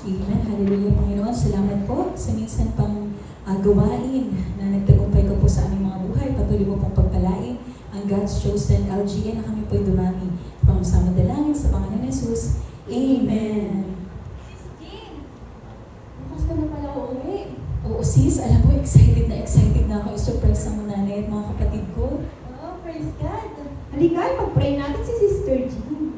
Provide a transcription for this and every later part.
Amen. Hallelujah, Panginoon. Salamat po sa minsan pang gawain na nagtagumpay ko po sa aming mga buhay. Patuloy mo pong pagpalain ang God's chosen LGN na kami po'y dumami. Pangsama dalangin sa pangalan ni Jesus. Amen. Bukas ka na pala uuwi. Oo sis, alam mo, excited na ako. I-surprise ang nanay at mga kapatid ko. Oh, praise God. Halika, mag-pray natin si Sister Jean.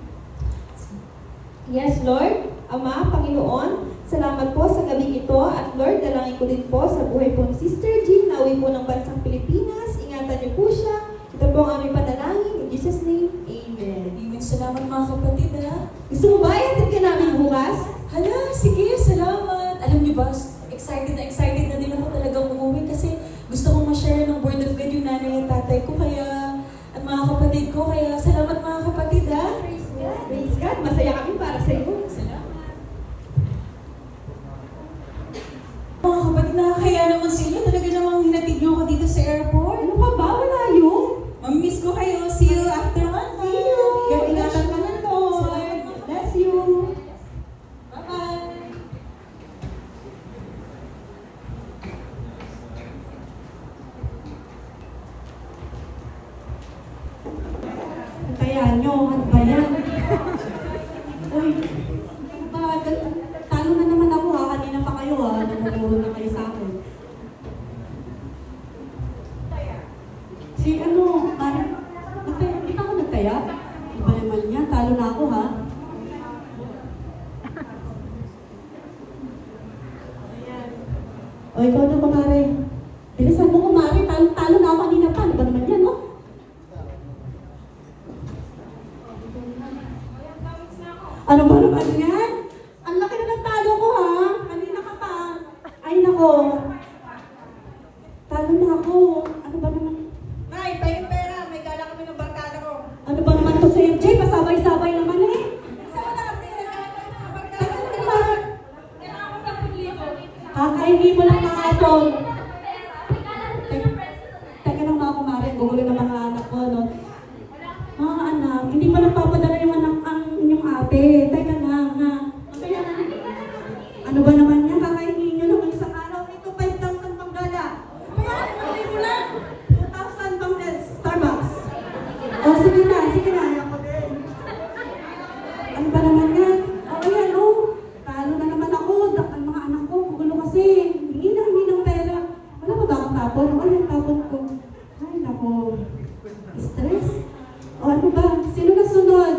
Yes, Lord, Ama, Panginoon, salamat po sa gabing ito at Lord, dalangin ko din po sa buhay po ni Sister Jean na uwi po ng bansang Pilipinas. Ingatan niyo po siya. Ito po ang aming panalangin. In Jesus' name, Amen. Amen. Salamat mga kapatid ha. Gusto mo ba ihatid ka namin bukas? Hala, sige, salamat. Alam niyo ba, excited na din ako talagang umuwi kasi gusto kong ma-share ng word of God yung nanay at tatay ko kaya at mga kapatid ko. Kaya salamat mga kapatid ha. Praise God. Praise God. Masaya kami para sa iyo. Salamat. Mga kapatid, nakakaya naman sa inyo. Talaga namang hinatid niyo ako dito sa airport. Ano pa ba? Wala yun. Mamimiss ko kayo. See you after one. See you. Ingatan ka na, Lord. Bless you. Bye-bye. Kaya nyo, ano ba yan? Uy, talo na naman ako ha, kanina pa kayo ha, namumuro na kayo sa akin. Si ano, parang, hindi na ako nagtaya? Iba naman yan, talo na ako ha. O, ikaw na kumare. Bilisan mo kumare, talo na ako kanina pa, ano ba naman yan, no? Ano ba naman yan? Ang laki na ng talo ko ha. Kanina ka pa. Ay nako. Talo na ako. Ano ba naman? Nay, tayo yung pera. May gala kami ng barkada ko. Ano ba naman to sa MJ? Pasabay-sabay naman eh. Saan na kasi nagkakaroon ng mga barkada Teka ko? naman. Kailangan ko ng libo. Kakainin mo lang kahapon. Teka lang mga kumare. Gugulo ng mga anak ko, no? Mga anak, hindi pa nagpapadala yung anak ang inyong ate. Teka lang, ha? Kaya na. Ano ba naman yan? Kakainin nyo naman isang araw. Ito, 5,000 pang gala. Kaya, hindi mo lang. 2,000 pang Starbucks. O, sige na. Ako din. Ano ba naman yan? O, ayan, o. Talo na naman ako. Ang mga anak ko, gugulo kasi. Hingi ng pera. Wala ba ba akong tapon? O, ayan, tapon ko. Ay, nako. Stress. O, ano ba? Sino na sunod?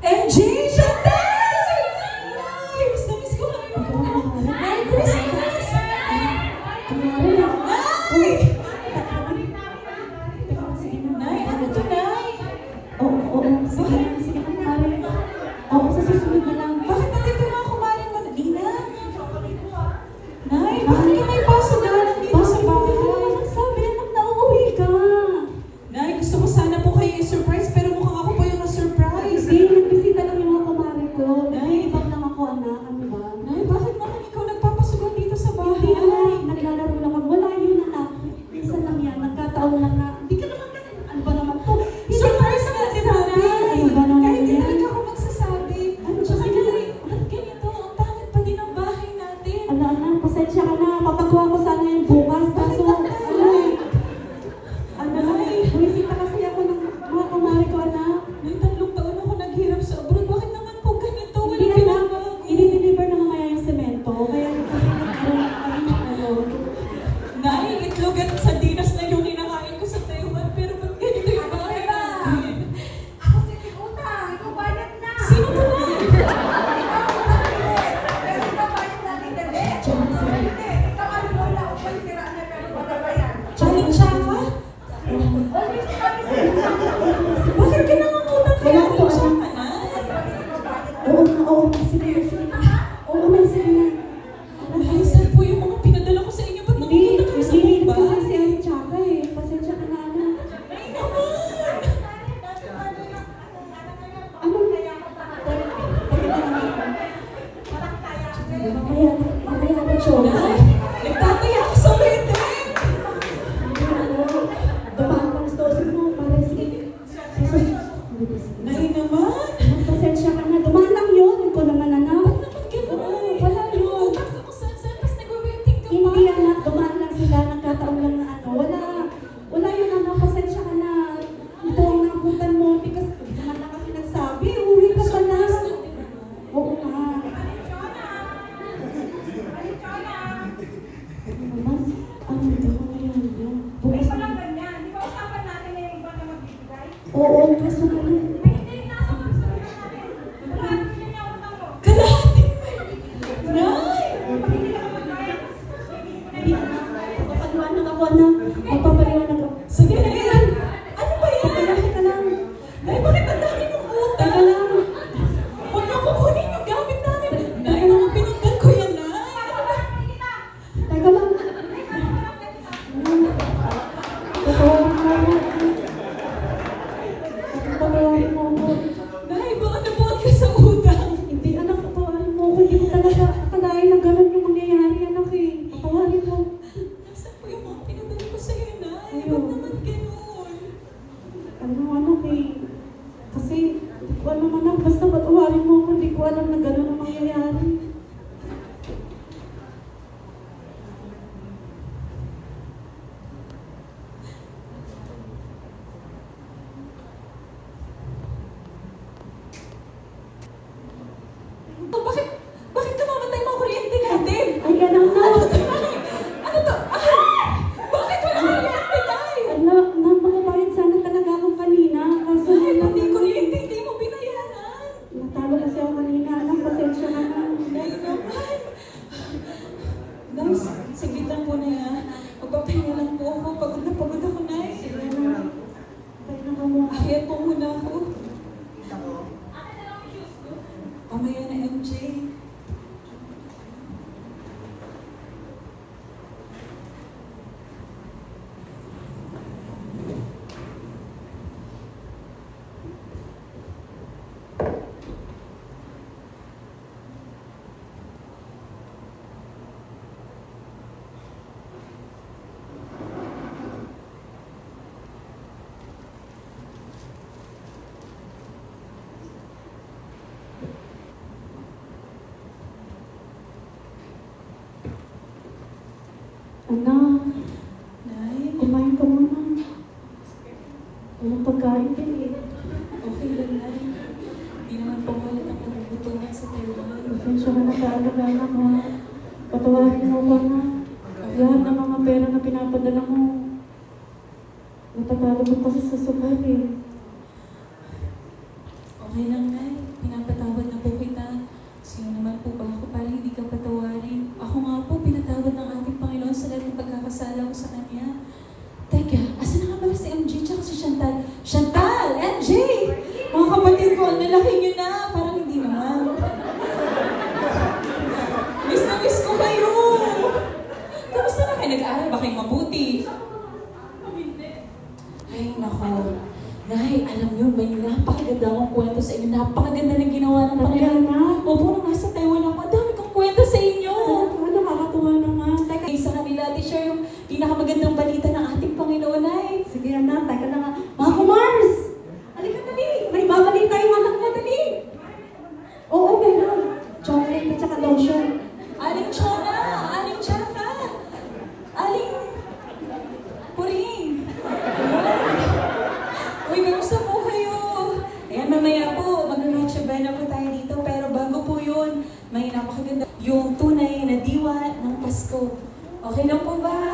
MJ! Chantel! Ay, miss na miss ko kayo. Merry Christmas! Kumari na. Nay! Teka, sige na. Nay, ano to, Nay? Oo. Sige na, kumari. Oo, sa susunod na lang. Bakit natin ka mga kumarin mo? Nina? Nay, bakit ka may pasadalan dito sa bahay? Sabi, anak, nauuwi ka. Nay, gusto ko sana po kayo i-surprise pero mukhang ako po yung na-surprise. Hindi, nagbisita lang yung mga kumari ko. Nay. Nagbibag lang ako, anak. Ano ba? Nay, bakit naman ikaw nagpapasugan dito sa Hindi, bahay? anak. Naglalaro lang ako. Wala yun, anak. Minsan lang yan. Nagkataon lang na. Hindi ka naman kasi, ano ba naman to? Hindi Surprise ka natin, nagsasabi. Nay! Ano ba naman Kahit di yan? talaga ako magsasabi. Ano ba Tsaka, sige? Nay, ba't ganito? Ang pangit pa din ang bahay natin. Ala, anak, pasensya ka na. Papagawa ko sana yung bukas. Kaso, ano eh. Ano, bumisita kasi ako ng mga kumari ko, anak. Nay, 3 taon ako naghirap sa abroad. Bakit naman po ganito? Hindi Walang na pinagbago. i-deliver na mamaya yung semento. Kaya kasi nagkaroon kami ng ano. Nay, itlog at sardinas na yung kinakain ko sa Taiwan. Pero ba't ganito yung bahay natin? Ako si Tikuta. Ikaw bayad na. Sino to, Nay? Pero ikaw bayad na ni Dede. Hindi. Ikaw ano mo lang. Upay sira na pero magabayan. Challenge siya ka? Always kami sila. Bakit ka nangungutang kaya Wala po, siya ano? ka na? Oo na, sige na. Oo na, sige na. Nay, saan po yung mga pinadala ko sa inyo? Ba't Hindi, nangungutang kayo sa hindi Mumbai? kasi si Ate Chaka eh. Pasensya ka na, anak. Nay naman! Ano? Mamaya na, Chong. Nay, nagtataya ka sa wedding! Dumaan ka sa dosin mo, para sige. Nay naman! Pasensya ka na. Dumaan lang yun. Ikaw naman, anak. Ba't naman ko, hindi ko talaga akalain na gano'n yung mangyayari, anak eh. Patawarin mo. Nasaan po yung mga pinadala ko sa'yo, Nay? Ayun. Ba't naman ganun? Ano, anak eh. Kasi, hindi ko alam anak, basta patawarin mo ako, hindi ko alam na gano'n ang mangyayari. Oh, bakit namamatay mga kuryente natin? Ay, anak na! Ano to? Ah! Bakit wala kuryente, Nay? Anak, magbabayad sana talaga ako kanina. Kaso, Ay, pati kuryente, hindi mo binayaran. natalo kasi ako kanina, anak, pasensya ka na. Nay naman. Nay, saglit lang po na yan. Magpapahinga lang po ako. Pagod na pagod ako, Nay. Sige na. Kaya na ka mo. Akyat po muna ako. Mamaya na, MJ. Anak, Nay, kumain ka muna. Walang pagkain din eh. okay lang, Nay. Hindi naman po halat ang nagugutuman sa Taiwan. Pasensya ka na sa anak ha. Patawarin mo ko na. Lahat ng mga pera na pinapadala mo. Natatalo ko kasi sa sugal eh. Okay lang, Nay. Pinapatawad na po kita. Sino naman po ba ako para hindi ka patawarin? Ako nga po, pinatawad ng ating Panginoon sa lahat ng pagkakasala ko sa Kanya. Teka, asa na nga pala si MJ tsaka si Chantal? Chantal! MJ! Mga kapatid ko, ang lalaki niyo na. Parang hindi naman. Miss na miss ko kayo! Kamusta na kayo? Nag-aaral ba kayong mabuti? Ay, nako. Nay, alam niyo, may napakaganda akong kwento sa inyo. Napakaganda ng ginawa ng Talaga Panginoon. na? Opo, nung nasa Taiwan ako, ang dami kong kwento sa inyo. Ano, nakakatuwa naman. Teka, isa kanila, share yung pinakamagandang balita ng ating Panginoon, Nay. Sige anak, teka na nga. Mga kumars! Halika dali! May babalita yung anak mo, dali! Oo, meron. Chocolate at saka lotion. Aling Chona, Aling Chaka, Aling Puring. Uy, kamusta po kayo? Ayan, mamaya po, mag-noche buena po tayo dito. Pero bago po yun, may napakaganda yung tunay na diwa ng Pasko. Okay lang po ba?